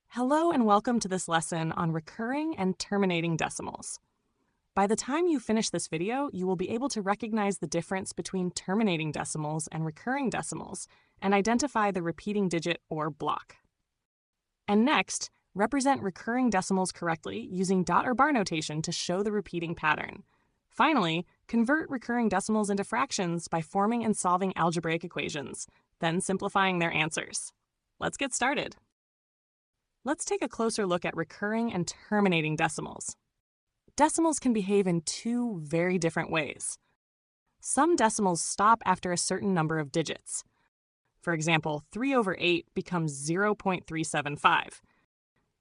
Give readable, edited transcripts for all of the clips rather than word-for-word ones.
Hello and welcome to this lesson on recurring and terminating decimals. By the time you finish this video, you will be able to recognize the difference between terminating decimals and recurring decimals and identify the repeating digit or block. And next, represent recurring decimals correctly using dot or bar notation to show the repeating pattern. Finally, convert recurring decimals into fractions by forming and solving algebraic equations, then simplifying their answers. Let's get started. Let's take a closer look at recurring and terminating decimals. Decimals can behave in two very different ways. Some decimals stop after a certain number of digits. For example, 3 over 8 becomes 0.375.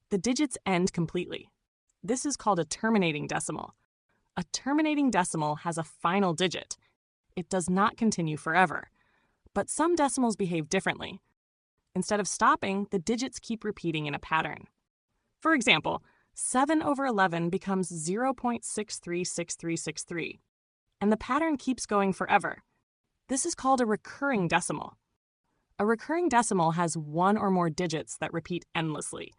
The digits end completely. This is called a terminating decimal. A terminating decimal has a final digit. It does not continue forever. But some decimals behave differently. Instead of stopping, the digits keep repeating in a pattern. For example, 7 over 11 becomes 0.636363, and the pattern keeps going forever. This is called a recurring decimal. A recurring decimal has one or more digits that repeat endlessly.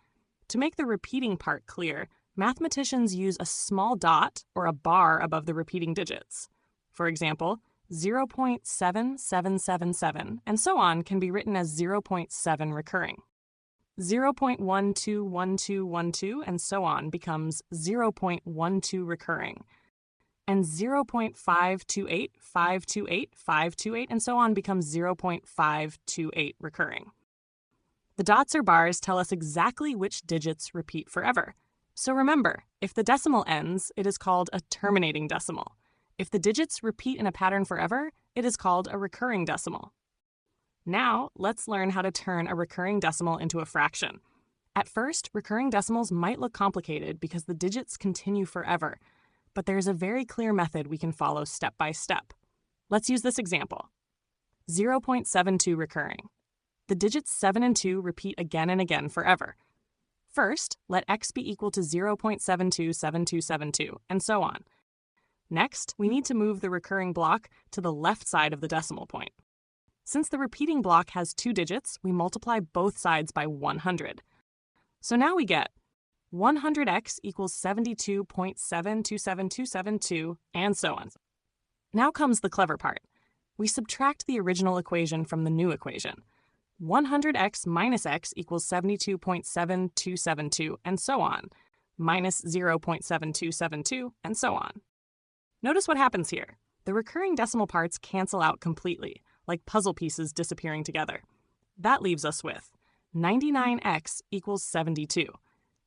To make the repeating part clear, mathematicians use a small dot or a bar above the repeating digits. For example, 0.7777 and so on can be written as 0.7 recurring. 0.121212 and so on becomes 0.12 recurring. And 0.528528 and so on becomes 0.528 recurring. The dots or bars tell us exactly which digits repeat forever. So remember, if the decimal ends, it is called a terminating decimal. If the digits repeat in a pattern forever, it is called a recurring decimal. Now, let's learn how to turn a recurring decimal into a fraction. At first, recurring decimals might look complicated because the digits continue forever, but there's a very clear method we can follow step by step. Let's use this example. 0.72 recurring. The digits 7 and 2 repeat again and again forever. First, let x be equal to 0.727272, and so on. Next, we need to move the recurring block to the left side of the decimal point. Since the repeating block has two digits, we multiply both sides by 100. So now we get 100x equals 72.727272, and so on. Now comes the clever part. We subtract the original equation from the new equation. 100x minus x equals 72.7272, and so on, minus 0.7272, and so on. Notice what happens here. The recurring decimal parts cancel out completely, like puzzle pieces disappearing together. That leaves us with 99x equals 72.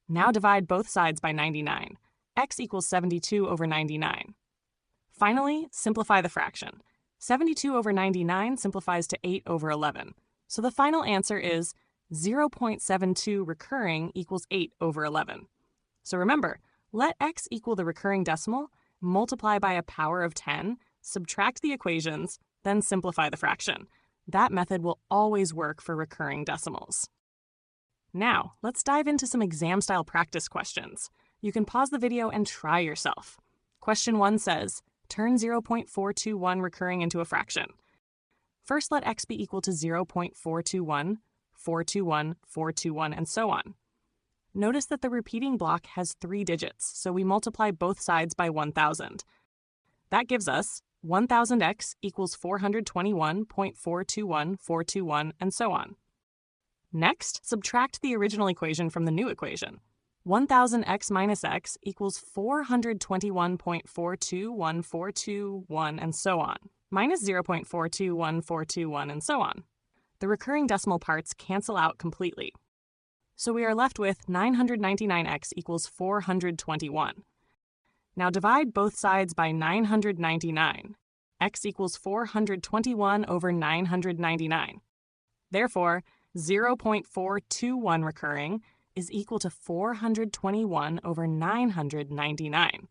Now divide both sides by 99. X equals 72 over 99. Finally, simplify the fraction. 72 over 99 simplifies to 8 over 11. So the final answer is 0.72 recurring equals 8 over 11. So remember, let x equal the recurring decimal, multiply by a power of 10, subtract the equations, then simplify the fraction. That method will always work for recurring decimals. Now, let's dive into some exam-style practice questions. You can pause the video and try yourself. Question 1 says, turn 0.421 recurring into a fraction. First, let x be equal to 0.421, 421, 421, and so on. Notice that the repeating block has 3 digits, so we multiply both sides by 1,000. That gives us 1,000x equals 421.421, and so on. Next, subtract the original equation from the new equation. 1,000x minus x equals 421.421, and so on, minus 0.421421, and so on. The recurring decimal parts cancel out completely. So we are left with 999x equals 421. Now divide both sides by 999. X equals 421 over 999. Therefore, 0.421 recurring is equal to 421 over 999.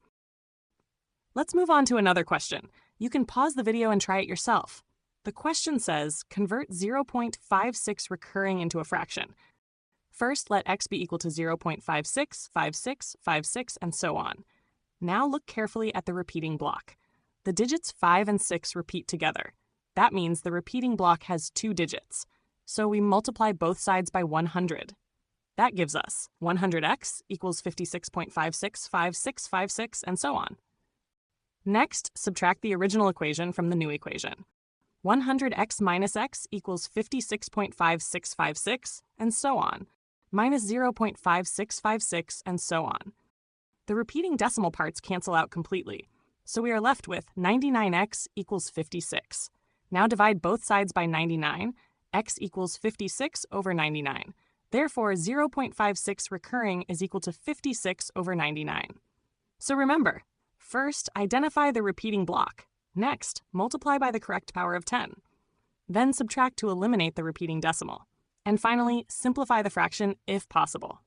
Let's move on to another question. You can pause the video and try it yourself. The question says, convert 0.56 recurring into a fraction. First, let x be equal to 0.56, 56, 56, and so on. Now look carefully at the repeating block. The digits 5 and 6 repeat together. That means the repeating block has 2 digits. So we multiply both sides by 100. That gives us 100x equals 56.565656, and so on. Next, subtract the original equation from the new equation. 100x minus x equals 56.5656, and so on, minus 0.5656, and so on. The repeating decimal parts cancel out completely, so we are left with 99x equals 56. Now divide both sides by 99. X equals 56 over 99. Therefore, 0.56 recurring is equal to 56 over 99. So remember, first, identify the repeating block. Next, multiply by the correct power of 10. Then subtract to eliminate the repeating decimal. And finally, simplify the fraction if possible.